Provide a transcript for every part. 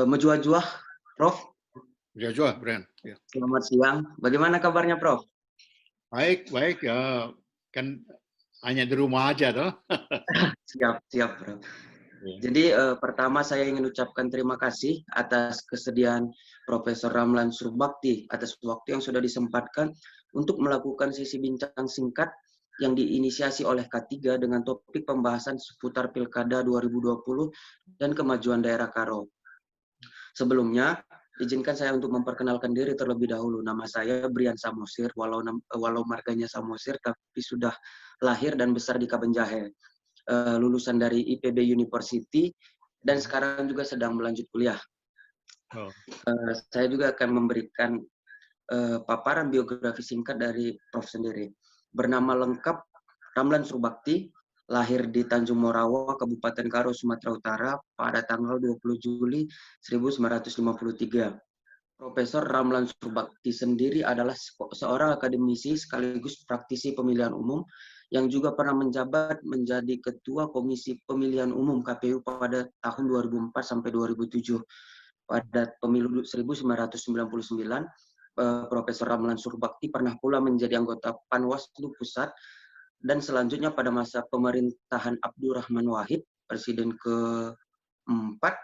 Menjuah-juah, Prof. Menjuah-juah, Bren. Ya. Selamat siang. Bagaimana kabarnya, Prof? Baik, baik. Ya, kan hanya di rumah aja, toh. Siap, siap, Prof. Ya. Jadi pertama saya ingin ucapkan terima kasih atas kesediaan Profesor Ramlan Surbakti atas waktu yang sudah disempatkan untuk melakukan sesi bincang singkat yang diinisiasi oleh K3 dengan topik pembahasan seputar Pilkada 2020 dan kemajuan daerah Karo. Sebelumnya, izinkan saya untuk memperkenalkan diri terlebih dahulu. Nama saya Brian Samosir, walau marganya Samosir, tapi sudah lahir dan besar di Kabenjahe. Lulusan dari IPB University, dan sekarang juga sedang melanjut kuliah. Saya juga akan memberikan paparan biografi singkat dari Prof sendiri. Bernama lengkap Ramlan Surbakti, lahir di Tanjung Morawa, Kabupaten Karo, Sumatera Utara pada tanggal 20 Juli 1953. Profesor Ramlan Surbakti sendiri adalah seorang akademisi sekaligus praktisi pemilihan umum yang juga pernah menjabat menjadi Ketua Komisi Pemilihan Umum KPU pada tahun 2004 sampai 2007. Pada pemilu 1999, Profesor Ramlan Surbakti pernah pula menjadi anggota Panwaslu Pusat, dan selanjutnya pada masa pemerintahan Abdurrahman Wahid, Presiden keempat,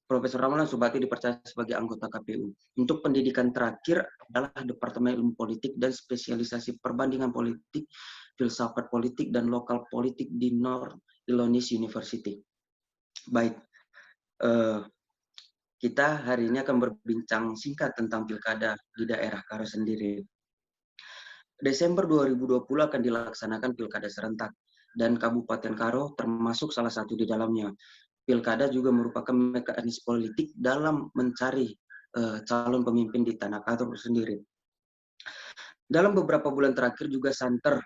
Profesor Ramlan Surbakti dipercaya sebagai anggota KPU. Untuk pendidikan terakhir adalah Departemen Ilmu Politik dan spesialisasi perbandingan politik, filsafat politik, dan lokal politik di North Illinois University. Baik, kita hari ini akan berbincang singkat tentang pilkada di daerah Karo sendiri. Desember 2020 akan dilaksanakan pilkada serentak, dan Kabupaten Karo termasuk salah satu di dalamnya. Pilkada juga merupakan mekanisme politik dalam mencari calon pemimpin di tanah Karo sendiri. Dalam beberapa bulan terakhir juga santer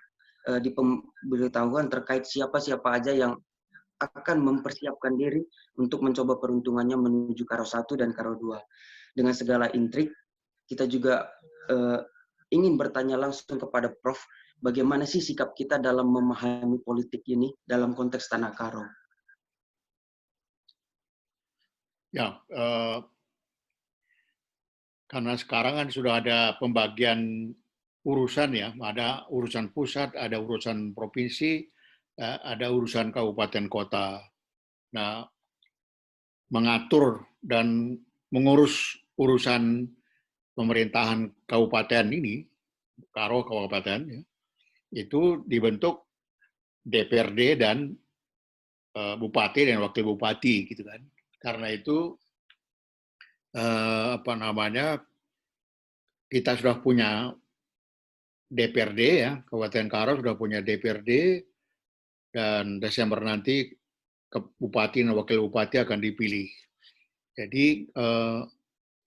di pemberitahuan terkait siapa-siapa aja yang akan mempersiapkan diri untuk mencoba peruntungannya menuju Karo 1 dan Karo 2. Dengan segala intrik, kita juga ingin bertanya langsung kepada Prof, bagaimana sih sikap kita dalam memahami politik ini dalam konteks tanah Karo? Ya, karena sekarang kan sudah ada pembagian urusan ya, ada urusan pusat, ada urusan provinsi, ada urusan kabupaten kota. Nah, mengatur dan mengurus urusan pemerintahan kabupaten ini, Karo kabupaten, ya, itu dibentuk DPRD dan bupati dan wakil bupati, gitu kan. Karena itu kita sudah punya DPRD ya, Kabupaten Karo sudah punya DPRD, dan Desember nanti bupati dan wakil bupati akan dipilih. Jadi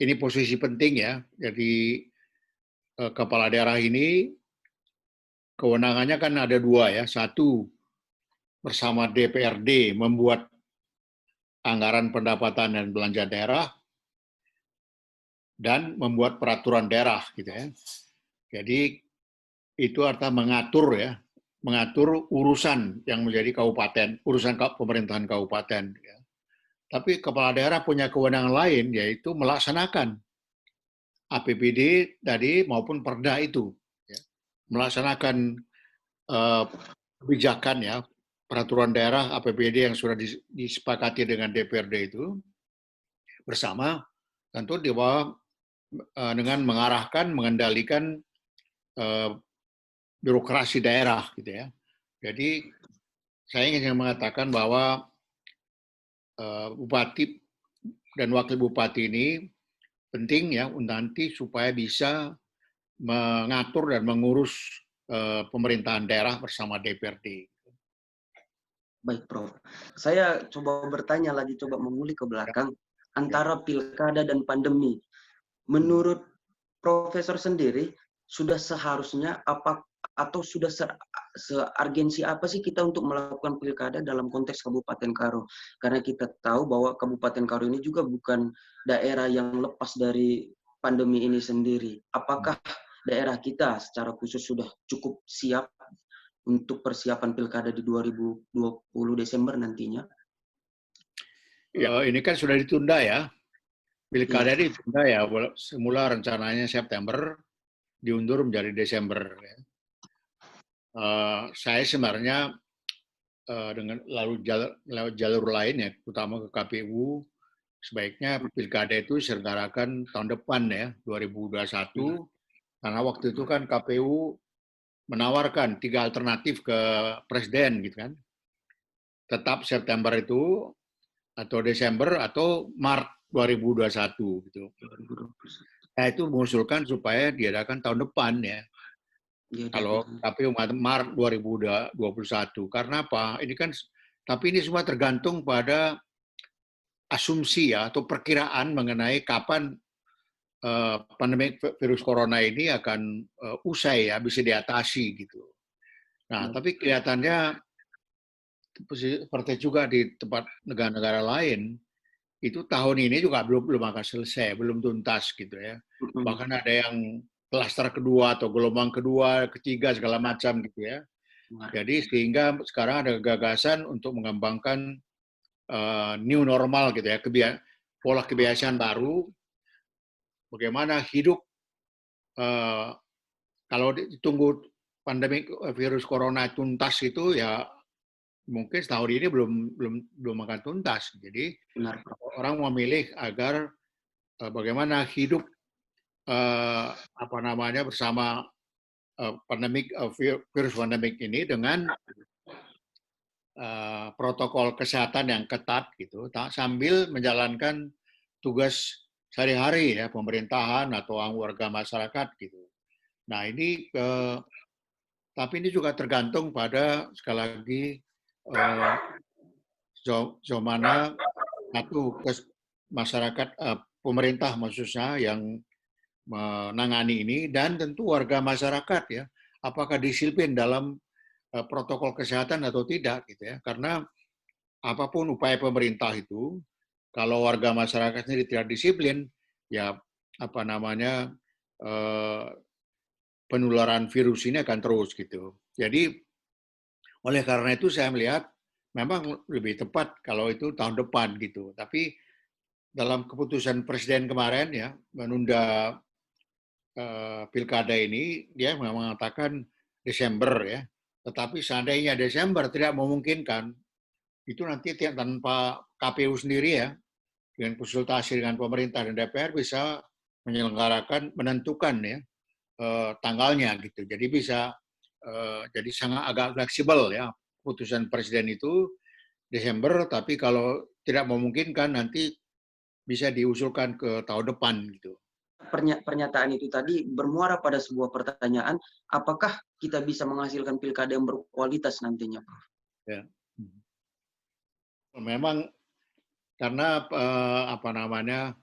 ini posisi penting ya. Jadi kepala daerah ini kewenangannya kan ada dua ya. Satu, bersama DPRD membuat anggaran pendapatan dan belanja daerah, dan membuat peraturan daerah gitu ya. Jadi itu artinya mengatur ya, mengatur urusan yang menjadi kabupaten, urusan pemerintahan kabupaten. Ya. Tapi kepala daerah punya kewenangan lain, yaitu melaksanakan APBD tadi maupun Perda itu, ya. Melaksanakan kebijakan ya, peraturan daerah APBD yang sudah disepakati dengan DPRD itu bersama, tentu di bawah dengan mengarahkan, mengendalikan birokrasi daerah gitu ya. Jadi saya ingin mengatakan bahwa bupati dan wakil bupati ini penting ya nanti supaya bisa mengatur dan mengurus pemerintahan daerah bersama DPRD. Baik, Prof. Saya coba bertanya lagi, coba mengulik ke belakang antara pilkada dan pandemi. Menurut Profesor sendiri, sudah seharusnya apa atau sudah seargensi apa sih kita untuk melakukan pilkada dalam konteks Kabupaten Karo? Karena kita tahu bahwa Kabupaten Karo ini juga bukan daerah yang lepas dari pandemi ini sendiri. Apakah daerah kita secara khusus sudah cukup siap untuk persiapan pilkada di 2020 Desember nantinya? Ini kan sudah ditunda ya. Pilkada Iya. ditunda ya. Semula rencananya September, diundur menjadi Desember. Ya. Saya sebenarnya dengan lewat jalur lain ya, terutama ke KPU, sebaiknya pilkada itu diselenggarakan tahun depan ya, 2021, karena waktu itu kan KPU menawarkan 3 alternatif ke presiden gitu kan, tetap September itu atau Desember atau Maret 2021 gitu. 2021. Nah itu mengusulkan supaya diadakan tahun depan ya. Iya, Kalau KPU Maret 2021, karena apa? Ini kan, tapi ini semua tergantung pada asumsi ya atau perkiraan mengenai kapan pandemi virus corona ini akan usai ya, bisa diatasi gitu. Nah, tapi kelihatannya seperti juga di tempat negara-negara lain, itu tahun ini juga belum akan selesai, belum tuntas gitu ya. Bahkan ada yang klaster kedua atau gelombang kedua, ketiga segala macam gitu ya. Jadi sehingga sekarang ada gagasan untuk mengembangkan new normal gitu ya, pola kebiasaan baru, bagaimana hidup kalau ditunggu pandemi virus corona tuntas itu ya mungkin setahun ini belum akan tuntas. Jadi benar. orang memilih agar bagaimana hidup apa namanya bersama virus pandemik ini dengan protokol kesehatan yang ketat gitu, sambil menjalankan tugas sehari-hari ya pemerintahan atau warga masyarakat gitu. Nah ini tapi ini juga tergantung pada sekali lagi sejauh mana satu masyarakat pemerintah maksudnya yang menangani ini dan tentu warga masyarakat ya apakah disiplin dalam protokol kesehatan atau tidak gitu ya, karena apapun upaya pemerintah itu kalau warga masyarakat sendiri tidak disiplin ya apa namanya penularan virus ini akan terus gitu. Jadi oleh karena itu saya melihat memang lebih tepat kalau itu tahun depan gitu. Tapi dalam keputusan presiden kemarin ya menunda pilkada ini dia mengatakan Desember ya. Tetapi seandainya Desember tidak memungkinkan, itu nanti tanpa KPU sendiri ya, dengan konsultasi dengan pemerintah dan DPR bisa menentukan ya tanggalnya gitu. Jadi bisa jadi sangat agak fleksibel ya keputusan presiden itu Desember, tapi kalau tidak memungkinkan nanti bisa diusulkan ke tahun depan gitu. Pernyataan itu tadi bermuara pada sebuah pertanyaan, apakah kita bisa menghasilkan pilkada yang berkualitas nantinya, Prof? Ya. Memang karena apa namanya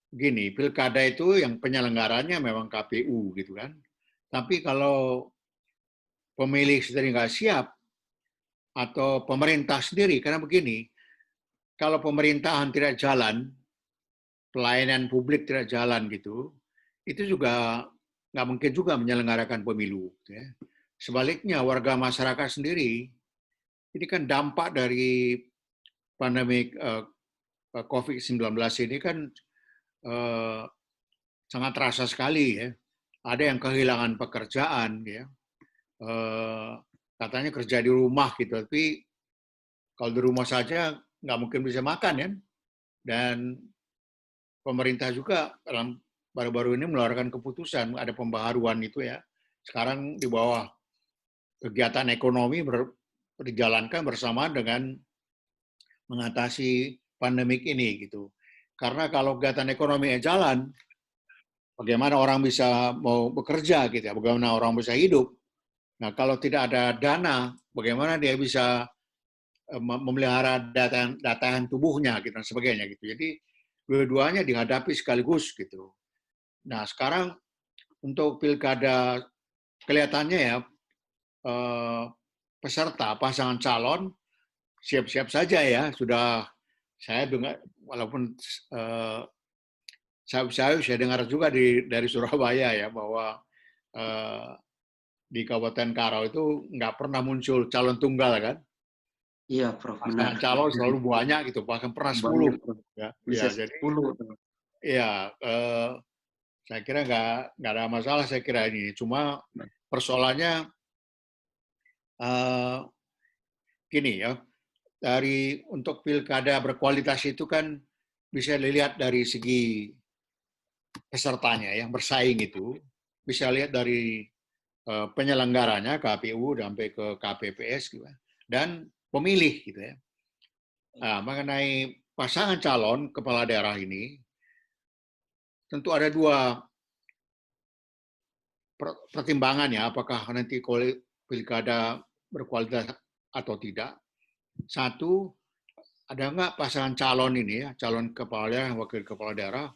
gini, pilkada itu yang penyelenggaranya memang KPU gitu kan. Tapi kalau pemilih sendiri nggak siap atau pemerintah sendiri, karena begini, kalau pemerintahan tidak jalan, pelayanan publik tidak jalan gitu, itu juga nggak mungkin juga menyelenggarakan pemilu. Ya. Sebaliknya warga masyarakat sendiri, ini kan dampak dari pandemi COVID-19 ini kan sangat terasa sekali ya. Ada yang kehilangan pekerjaan ya. Katanya kerja di rumah gitu, tapi kalau di rumah saja nggak mungkin bisa makan ya. Dan pemerintah juga dalam baru-baru ini mengeluarkan keputusan, ada pembaharuan itu ya. Sekarang di bawah kegiatan ekonomi dijalankan bersama dengan mengatasi pandemik ini gitu. Karena kalau kegiatan ekonomi jalan, bagaimana orang bisa mau bekerja gitu ya, bagaimana orang bisa hidup. Nah, kalau tidak ada dana, bagaimana dia bisa memelihara data tubuhnya gitu dan sebagainya gitu. Jadi dua-duanya dihadapi sekaligus gitu. Nah, sekarang untuk pilkada kelihatannya ya peserta pasangan calon siap-siap saja ya, sudah saya dengar walaupun saya dengar juga dari Surabaya ya bahwa di Kabupaten Karau itu nggak pernah muncul calon tunggal kan. Iya, Prof, benar. Pasangan calon selalu banyak gitu, bahkan pernah 10. Banyak, Prof. Ya, Bisa ya jadi 10 tuh. ya saya kira nggak ada masalah saya kira ini. Cuma Baik, persoalannya eh, gini ya, untuk pilkada berkualitas itu kan bisa dilihat dari segi pesertanya yang bersaing itu, bisa lihat dari penyelenggaranya KPU sampai ke KPPS gitu, dan pemilih gitu ya. Nah, mengenai pasangan calon kepala daerah ini tentu ada dua pertimbangan ya, apakah nanti pilkada berkualitas atau tidak. Satu, ada nggak pasangan calon ini ya, calon kepala daerah, wakil kepala daerah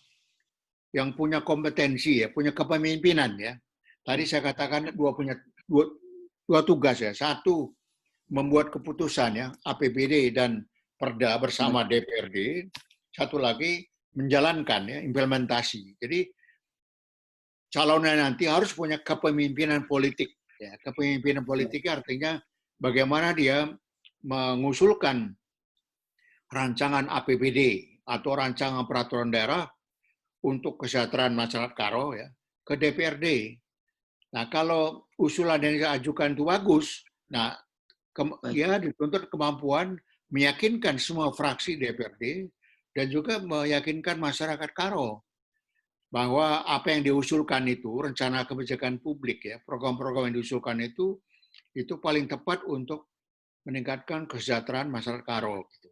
yang punya kompetensi ya, punya kepemimpinan ya. Tadi saya katakan dua tugas ya. Satu, membuat keputusan ya, APBD dan Perda baik, bersama DPRD. Satu lagi menjalankan ya, implementasi. Jadi calonnya nanti harus punya kepemimpinan politik. Ya, kepemimpinan politik artinya bagaimana dia mengusulkan rancangan APBD atau rancangan peraturan daerah untuk kesejahteraan masyarakat Karo ya ke DPRD. Nah, kalau usulan yang diajukan itu bagus, nah baik, dia dituntut kemampuan meyakinkan semua fraksi DPRD dan juga meyakinkan masyarakat Karo bahwa apa yang diusulkan itu rencana kebijakan publik ya, program-program yang diusulkan itu paling tepat untuk meningkatkan kesejahteraan masyarakat Karo. Gitu.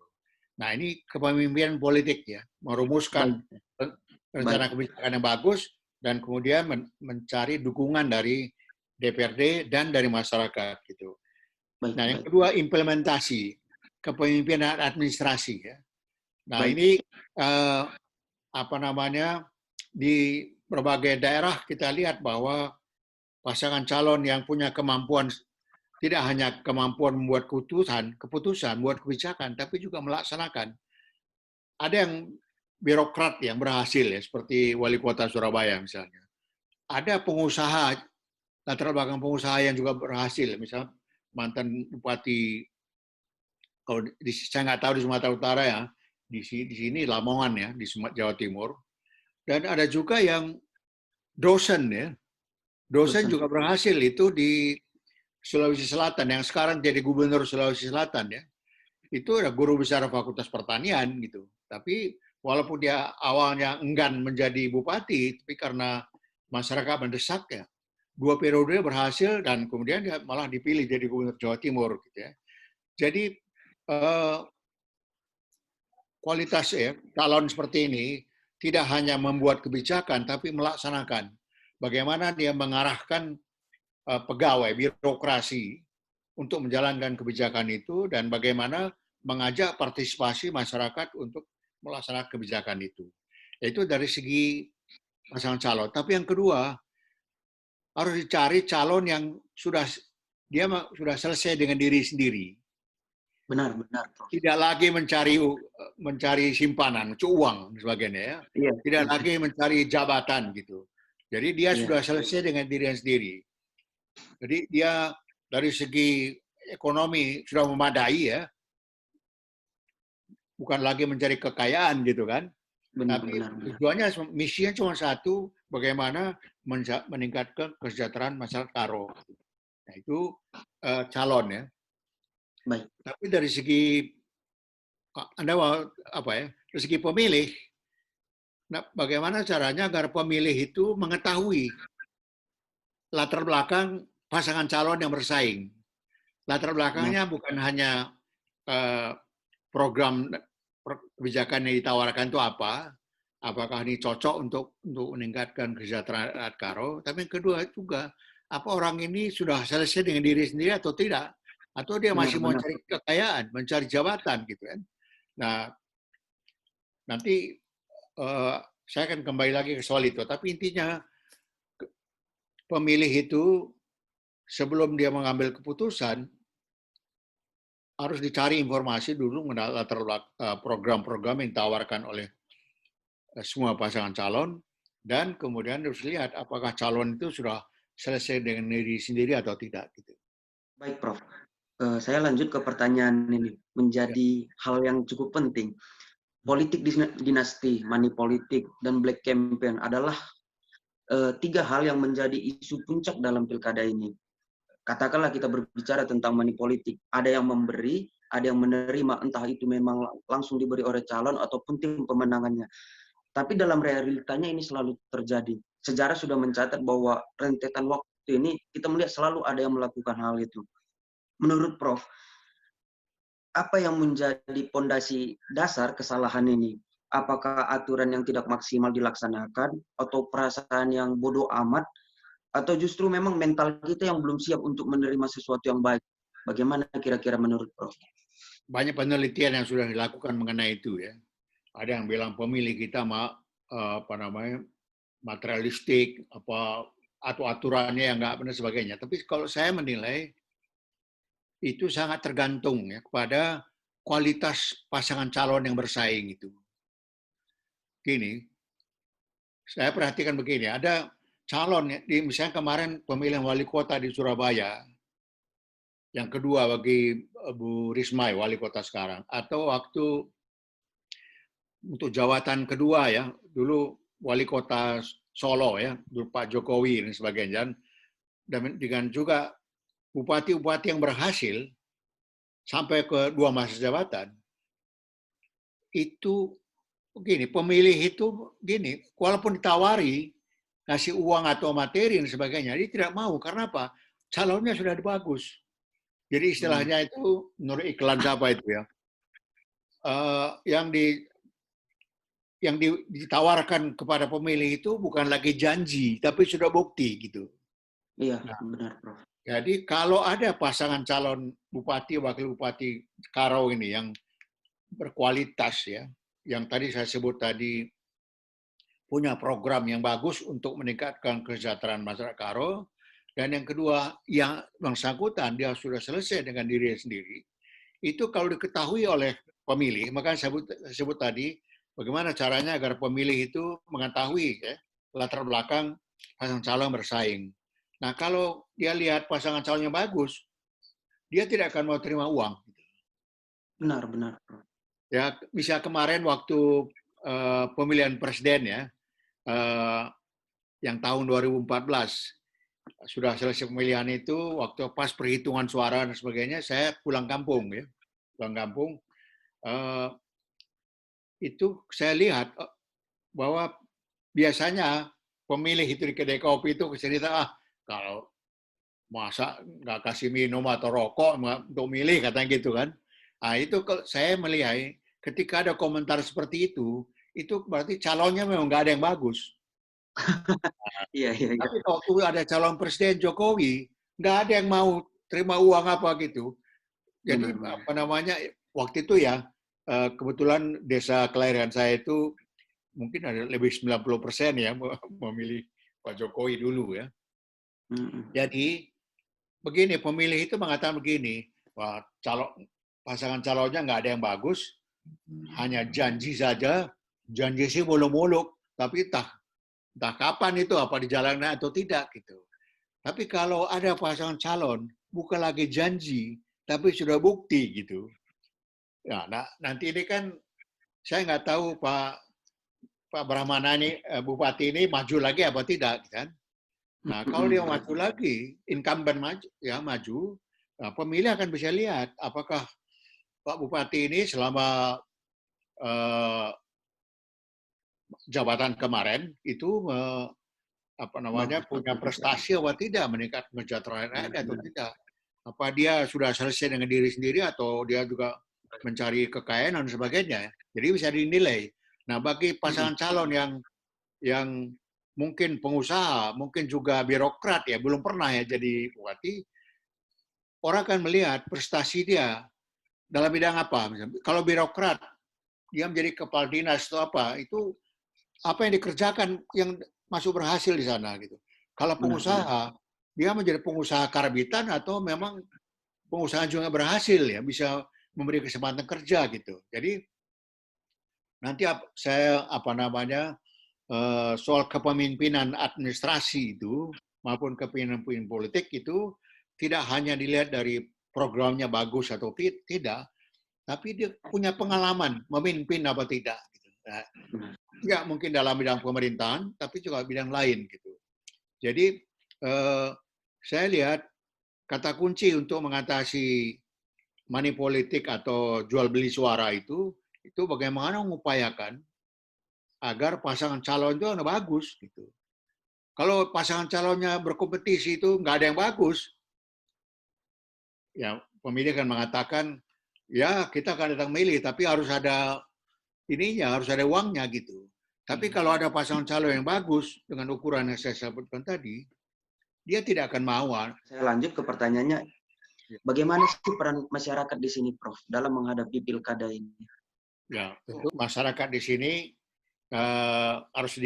Nah ini kepemimpinan politik ya, baik, merumuskan baik, rencana kebijakan yang bagus dan kemudian mencari dukungan dari DPRD dan dari masyarakat gitu. baik, Nah yang baik, kedua implementasi kepemimpinan administrasi ya. Nah baik, ini eh, apa namanya di berbagai daerah kita lihat bahwa pasangan calon yang punya kemampuan tidak hanya kemampuan membuat keputusan, buat kebijakan, tapi juga melaksanakan. Ada yang birokrat yang berhasil ya, seperti wali kota Surabaya misalnya. Ada pengusaha, latar belakang pengusaha yang juga berhasil, misalnya mantan bupati, kalau saya nggak tahu di Sumatera Utara ya, di sini Lamongan ya, di Jawa Timur. Dan ada juga yang dosen ya, dosen dosen. juga berhasil itu di Sulawesi Selatan, yang sekarang jadi gubernur Sulawesi Selatan ya. Itu ada guru besar Fakultas Pertanian gitu. Tapi walaupun dia awalnya enggan menjadi bupati, tapi karena masyarakat mendesak ya, 2 periode berhasil dan kemudian dia malah dipilih jadi gubernur Jawa Timur gitu ya. Jadi eh, kualitas ya calon seperti ini tidak hanya membuat kebijakan tapi melaksanakan. Bagaimana dia mengarahkan pegawai birokrasi untuk menjalankan kebijakan itu dan bagaimana mengajak partisipasi masyarakat untuk melaksanakan kebijakan itu. Itu dari segi pasangan calon. Tapi yang kedua, harus dicari calon yang sudah selesai dengan diri sendiri. Benar, benar, Prof. Tidak lagi mencari simpanan, uang dan sebagainya ya. Iya, Tidak iya, lagi mencari jabatan gitu. Jadi dia iya, sudah selesai dengan dirinya sendiri. Jadi dia dari segi ekonomi sudah memadai ya, bukan lagi mencari kekayaan gitu kan. benar, Tapi benar, benar. tujuannya, misinya cuma satu, bagaimana meningkatkan kesejahteraan masyarakat Karo. Nah, itu calon ya. Baik, Tapi dari segi Anda apa ya? Dari segi pemilih, nah, bagaimana caranya agar pemilih itu mengetahui latar belakang pasangan calon yang bersaing. Latar benar, belakangnya bukan hanya eh, program kebijakan yang ditawarkan itu apa, apakah ini cocok untuk meningkatkan kesejahteraan rakyat Karo, tapi yang kedua juga apa orang ini sudah selesai dengan diri sendiri atau tidak, atau dia benar, masih mau benar, cari Prof. kekayaan, mencari jabatan gitu kan. Nah, nanti saya akan kembali lagi ke soal itu, tapi intinya pemilih itu sebelum dia mengambil keputusan harus dicari informasi dulu mengenai latar program-program yang ditawarkan oleh semua pasangan calon dan kemudian harus lihat apakah calon itu sudah selesai dengan diri sendiri atau tidak gitu. Baik, Prof. Saya lanjut ke pertanyaan ini, Ya, menjadi hal yang cukup penting. Politik dinasti, money politik, dan black campaign adalah 3 hal yang menjadi isu puncak dalam pilkada ini. Katakanlah kita berbicara tentang money politik, ada yang memberi, ada yang menerima, entah itu memang langsung diberi oleh calon ataupun tim pemenangannya. Tapi dalam realitanya ini selalu terjadi. Sejarah sudah mencatat bahwa rentetan waktu ini kita melihat selalu ada yang melakukan hal itu. Menurut Prof, apa yang menjadi pondasi dasar kesalahan ini? Apakah aturan yang tidak maksimal dilaksanakan, atau perasaan yang bodoh amat, atau justru memang mental kita yang belum siap untuk menerima sesuatu yang baik? Bagaimana kira-kira menurut Prof? banyak penelitian yang sudah dilakukan mengenai itu ya. Ada yang bilang pemilih kita apa namanya materialistik atau aturannya yang nggak benar sebagainya. Tapi kalau saya menilai itu sangat tergantung ya kepada kualitas pasangan calon yang bersaing itu. Gini, saya perhatikan begini, ada calon misalnya kemarin pemilihan wali kota di Surabaya, yang kedua bagi Bu Risma wali kota sekarang, atau waktu untuk jawatan kedua ya, dulu wali kota Solo ya, dulu Pak Jokowi dan sebagainya, dan dengan juga bupati-bupati yang berhasil sampai ke 2 masa jabatan, itu begini, pemilih itu gini, walaupun ditawari kasih uang atau materi dan sebagainya, dia tidak mau. Karena apa? Calonnya sudah bagus. Jadi istilahnya itu, menurut iklan siapa itu ya, yang ditawarkan kepada pemilih itu bukan lagi janji, tapi sudah bukti gitu. Iya, Nah, benar, Prof. jadi kalau ada pasangan calon bupati, wakil bupati Karo ini yang berkualitas ya, yang tadi saya sebut tadi punya program yang bagus untuk meningkatkan kesejahteraan masyarakat Karo, dan yang kedua yang bersangkutan dia sudah selesai dengan diri sendiri, itu kalau diketahui oleh pemilih, maka saya sebut tadi bagaimana caranya agar pemilih itu mengetahui ya, latar belakang pasangan calon bersaing. Nah, kalau dia lihat pasangan calonnya bagus, dia tidak akan mau terima uang. Benar, benar, Prof. Ya, bisa kemarin waktu pemilihan presiden ya, yang tahun 2014 sudah selesai pemilihan itu, waktu pas perhitungan suara dan sebagainya, saya pulang kampung ya, pulang kampung. Uh, itu saya lihat bahwa biasanya pemilih itu di kedai kopi itu cerita, kalau masa nggak kasih minum atau rokok untuk milih, katanya gitu kan. Nah, itu saya melihat ketika ada komentar seperti itu berarti calonnya memang nggak ada yang bagus. Iya, iya, iya. Tapi waktu ada calon presiden Jokowi, nggak ada yang mau terima uang apa gitu. Jadi Benar, benar. apa namanya, waktu itu ya, kebetulan desa kelahiran saya itu mungkin ada lebih 90% ya memilih Pak Jokowi dulu ya. Jadi begini, pemilih itu mengatakan begini, wah, pasangan calonnya nggak ada yang bagus, hanya janji saja, janji sih muluk-muluk, tapi entah kapan itu, apa dijalankan atau tidak gitu. Tapi kalau ada pasangan calon, bukan lagi janji, tapi sudah bukti gitu. Ya, nah, nanti ini kan saya nggak tahu Pak Brahmana ini, Bupati ini maju lagi apa tidak kan? Nah, kalau dia maju lagi, incumbent maju, nah, pemilih akan bisa lihat apakah Pak Bupati ini selama jabatan kemarin itu apa namanya Bagus, punya bagus juga. prestasi atau tidak, meningkat kesejahteraan rakyat atau tidak. Apa dia sudah selesai dengan diri sendiri atau dia juga mencari kekayaan dan sebagainya. Jadi bisa dinilai. Nah, bagi pasangan calon yang mungkin pengusaha, mungkin juga birokrat ya, belum pernah ya jadi bupati, orang akan melihat prestasi dia dalam bidang apa. Misalnya, kalau birokrat, dia menjadi kepala dinas atau apa, itu apa yang dikerjakan yang masuk berhasil di sana gitu. Kalau Benar, benar. pengusaha, dia menjadi pengusaha karbitan atau memang pengusaha juga berhasil ya, bisa memberi kesempatan kerja gitu. Jadi nanti saya apa namanya soal kepemimpinan administrasi itu maupun kepemimpinan politik itu tidak hanya dilihat dari programnya bagus atau tidak, tapi dia punya pengalaman memimpin apa tidak. Gitu. Nah, nggak mungkin dalam bidang pemerintahan, tapi juga bidang lain. Gitu. Jadi saya lihat kata kunci untuk mengatasi money politik atau jual beli suara itu bagaimana mengupayakan agar pasangan calon itu bagus. Gitu. Kalau pasangan calonnya berkompetisi itu nggak ada yang bagus, ya pemilih akan mengatakan, ya kita akan datang milih, tapi harus ada ininya, harus ada uangnya gitu. Tapi kalau ada pasangan calon yang bagus dengan ukuran yang saya sebutkan tadi, dia tidak akan mau. Saya lanjut ke pertanyaannya, bagaimana sih peran masyarakat di sini, Prof, dalam menghadapi pilkada ini? Ya, tentu masyarakat di sini harus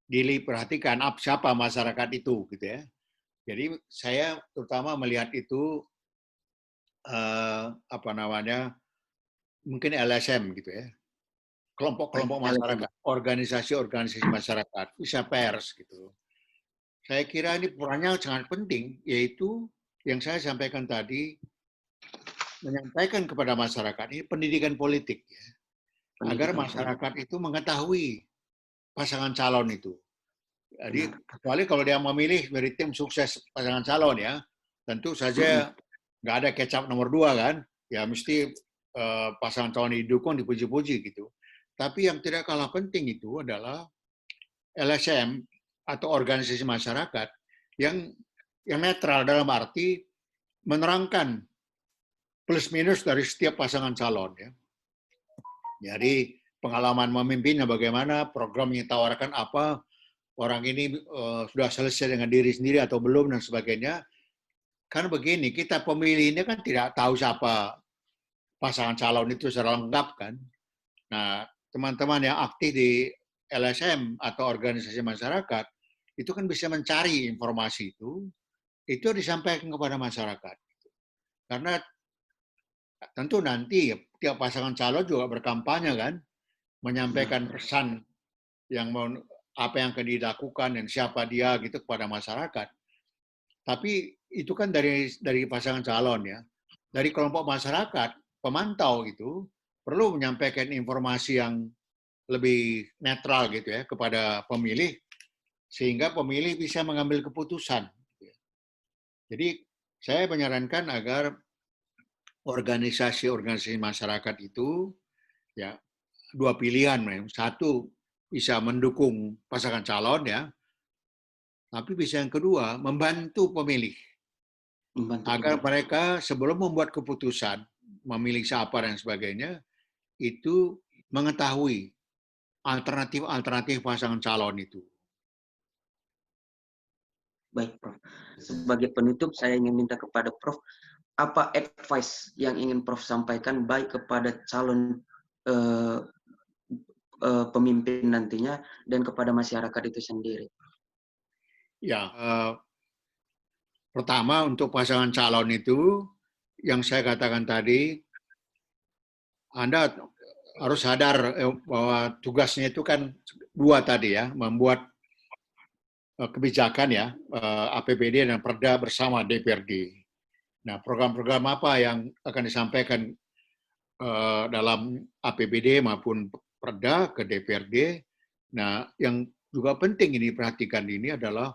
diperhatikan siapa masyarakat itu, gitu ya. Jadi saya terutama melihat itu mungkin LSM gitu ya, kelompok-kelompok masyarakat, organisasi-organisasi masyarakat, bisa pers gitu. Saya kira ini perannya sangat penting, yaitu yang saya sampaikan tadi, menyampaikan kepada masyarakat ini pendidikan politik, ya, agar masyarakat itu mengetahui pasangan calon itu. Jadi kecuali kalau dia memilih dari tim sukses pasangan calon ya, tentu saja nggak ada kecap nomor 2 kan, ya mesti pasangan calon didukung, dipuji-puji gitu. Tapi yang tidak kalah penting itu adalah LSM atau organisasi masyarakat yang netral dalam arti menerangkan plus minus dari setiap pasangan calon ya. Jadi pengalaman memimpinnya bagaimana, program yang ditawarkan apa, orang ini sudah selesai dengan diri sendiri atau belum dan sebagainya. Kan begini, kita pemilih ini kan tidak tahu siapa pasangan calon itu secara lengkap kan. Nah, teman-teman yang aktif di LSM atau organisasi masyarakat itu kan bisa mencari informasi itu disampaikan kepada masyarakat. Karena tentu nanti tiap pasangan calon juga berkampanye kan, menyampaikan pesan yang apa yang akan dilakukan dan siapa dia gitu kepada masyarakat. Tapi itu kan dari pasangan calon ya, dari kelompok masyarakat pemantau gitu perlu menyampaikan informasi yang lebih netral gitu ya kepada pemilih sehingga pemilih bisa mengambil keputusan. Jadi saya menyarankan agar organisasi-organisasi masyarakat itu ya 2 pilihan, satu bisa mendukung pasangan calon ya, tapi bisa yang kedua membantu pemilih agar mereka sebelum membuat keputusan memilih siapa dan sebagainya itu mengetahui alternatif pasangan calon itu. Baik, Prof. Sebagai penutup, saya ingin minta kepada Prof, apa advice yang ingin Prof sampaikan baik kepada calon pemimpin nantinya dan kepada masyarakat itu sendiri? Ya, pertama untuk pasangan calon itu, yang saya katakan tadi, Anda harus sadar bahwa tugasnya itu kan 2 tadi ya, membuat kebijakan ya, APBD dan Perda bersama DPRD. Nah, program-program apa yang akan disampaikan dalam APBD maupun Perda ke DPRD. Nah, yang juga penting ini diperhatikan ini adalah,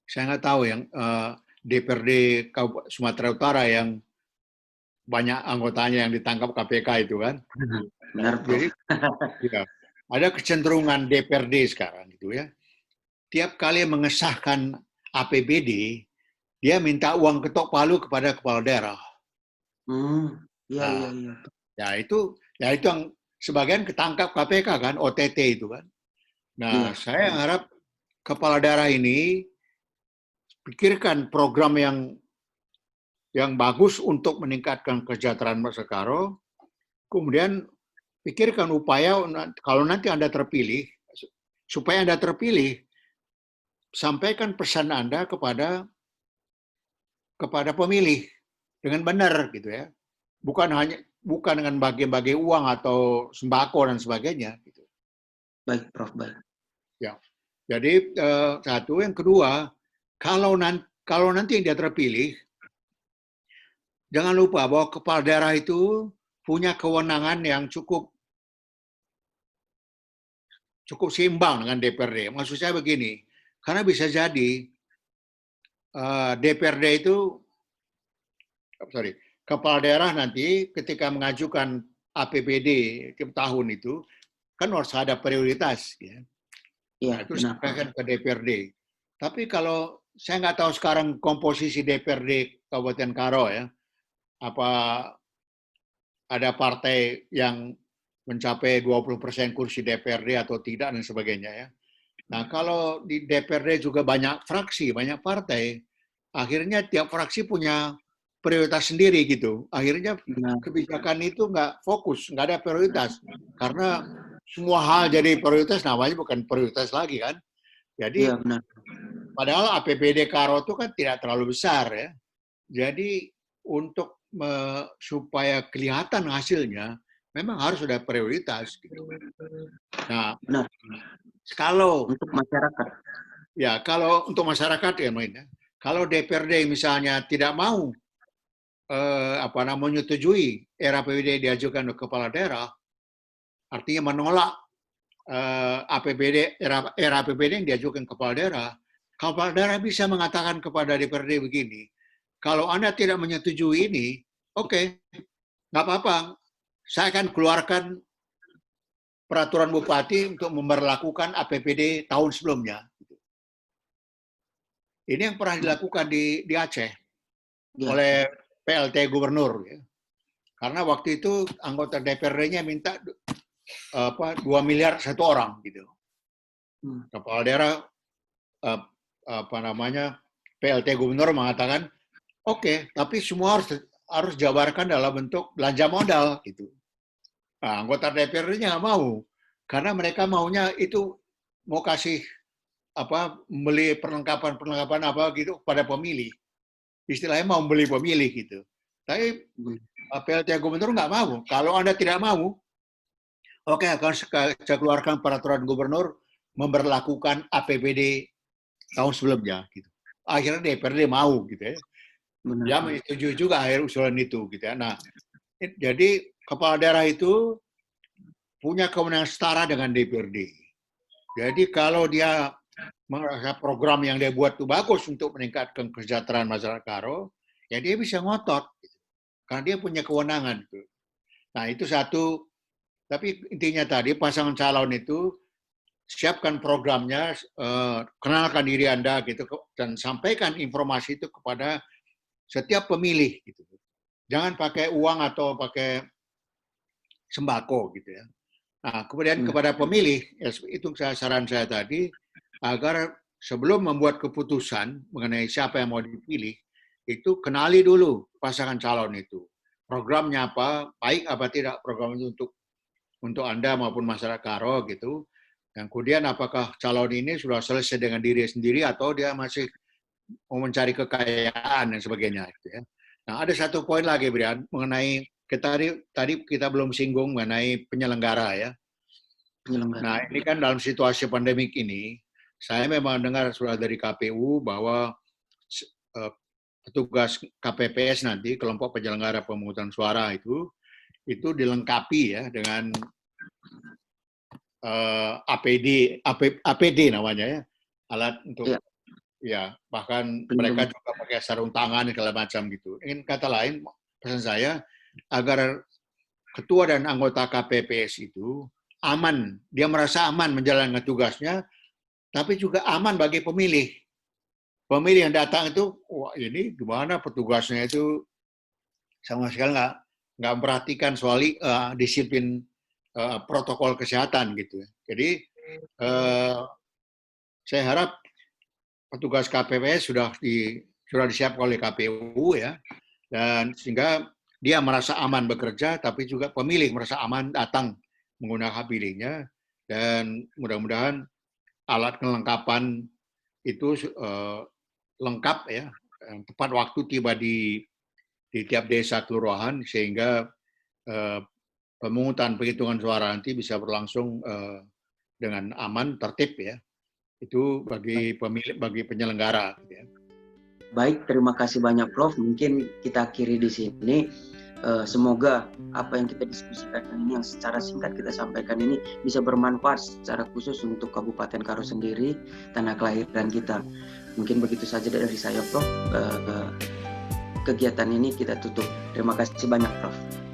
saya nggak tahu yang DPRD Sumatera Utara yang banyak anggotanya yang ditangkap KPK itu kan. Benar, Prof. Jadi ya, ada kecenderungan DPRD sekarang gitu ya. Tiap kali mengesahkan APBD, dia minta uang ketok palu kepada kepala daerah. Iya. Ya itu yang sebagian ketangkap KPK kan, OTT itu kan. Nah, saya harap kepala daerah ini pikirkan program yang bagus untuk meningkatkan kesejahteraan masyarakat. Kemudian pikirkan upaya kalau nanti Anda terpilih, supaya Anda terpilih, sampaikan pesan Anda kepada pemilih dengan benar gitu ya. Bukan dengan bagi-bagi uang atau sembako dan sebagainya gitu. Baik, Prof. Baik. Ya. Jadi satu, yang kedua, kalau nanti kalau nanti dia terpilih, jangan lupa bahwa kepala daerah itu punya kewenangan yang cukup seimbang dengan DPRD. Maksud saya begini, karena bisa jadi DPRD itu, kepala daerah nanti ketika mengajukan APBD tiap tahun itu kan harus ada prioritas, ya. Iya, Nah, itu benar. sampaikan ke DPRD. Tapi kalau saya nggak tahu sekarang komposisi DPRD Kabupaten Karo, ya, apa ada partai yang mencapai 20% kursi DPRD atau tidak dan sebagainya, ya. Nah, kalau di DPRD juga banyak fraksi, banyak partai, akhirnya tiap fraksi punya prioritas sendiri gitu. Akhirnya Benar. kebijakan itu nggak fokus, nggak ada prioritas. Karena semua hal jadi prioritas, namanya bukan prioritas lagi kan. Iya, Jadi, benar. padahal APBD Karo itu kan tidak terlalu besar, ya. Jadi, untuk supaya kelihatan hasilnya, memang harus ada prioritas, gitu. Nah, Benar. kalau Untuk masyarakat. kalau untuk masyarakat ya mainnya, kalau DPRD misalnya tidak mau menyetujui RAPBD diajukan ke kepala daerah, artinya menolak RAPBD yang diajukan kepala daerah bisa mengatakan kepada DPRD begini, kalau Anda tidak menyetujui ini, oke, nggak apa-apa, saya akan keluarkan peraturan bupati untuk memberlakukan APBD tahun sebelumnya. Ini yang pernah dilakukan di Aceh Ya. oleh PLT gubernur, ya. Karena waktu itu anggota DPRD-nya minta 2 miliar satu orang gitu. Kepala daerah PLT gubernur mengatakan oke, tapi semua harus jabarkan dalam bentuk belanja modal gitu. Nah, anggota DPRD-nya nggak mau karena mereka maunya itu mau kasih beli perlengkapan apa gitu pada pemilih. Istilahnya mau beli pemilih gitu. Tapi PLT gubernur nggak mau. Kalau Anda tidak mau, oke, akan saya keluarkan peraturan gubernur memberlakukan APBD tahun sebelumnya. Gitu. Akhirnya DPRD mau, gitu ya. Benar. Ya menyetujui juga akhir usulan itu, gitu ya. Nah, jadi kepala daerah itu punya kewenangan setara dengan DPRD. Jadi kalau dia merasa program yang dia buat itu bagus untuk meningkatkan kesejahteraan masyarakat Karo, ya dia bisa ngotot. Gitu. Karena dia punya kewenangan. Gitu. Nah, itu satu. Tapi intinya tadi pasangan calon itu siapkan programnya, kenalkan diri Anda gitu dan sampaikan informasi itu kepada setiap pemilih gitu. Jangan pakai uang atau pakai sembako gitu ya. Nah, kemudian kepada pemilih, itu saran saya tadi, agar sebelum membuat keputusan mengenai siapa yang mau dipilih, itu kenali dulu pasangan calon itu. Programnya apa, baik apa tidak program itu untuk Anda maupun masyarakat Karo gitu. Dan kemudian apakah calon ini sudah selesai dengan diri sendiri atau dia masih mau mencari kekayaan dan sebagainya. Gitu ya. Nah, ada satu poin lagi, Brian, mengenai tadi kita belum singgung mengenai penyelenggara ya. Nah, ini kan dalam situasi pandemik ini, saya memang dengar sudah dari KPU bahwa petugas KPPS nanti, kelompok penyelenggara pemungutan suara itu dilengkapi ya dengan APD namanya ya, alat untuk bahkan mereka juga pakai sarung tangan segala macam gitu. Ingin kata lain, pesan saya agar ketua dan anggota KPPS itu aman, dia merasa aman menjalankan tugasnya, tapi juga aman bagi pemilih. Pemilih yang datang itu, wah ini gimana petugasnya itu sama sekali nggak memperhatikan soal disiplin protokol kesehatan gitu. Jadi saya harap petugas KPPS sudah disiapkan oleh KPU ya, dan sehingga dia merasa aman bekerja, tapi juga pemilih merasa aman datang menggunakan hak pilihnya, dan mudah-mudahan alat kelengkapan itu lengkap ya, tepat waktu tiba di tiap desa kelurahan sehingga pemungutan penghitungan suara nanti bisa berlangsung dengan aman, tertib ya. Itu bagi pemilih, bagi penyelenggara. Ya. Baik, terima kasih banyak Prof. Mungkin kita akhiri di sini. Semoga apa yang kita diskusikan ini, yang secara singkat kita sampaikan ini, bisa bermanfaat secara khusus untuk Kabupaten Karo sendiri, tanah kelahiran kita. Mungkin begitu saja dari saya, Prof. Kegiatan ini kita tutup. Terima kasih banyak, Prof.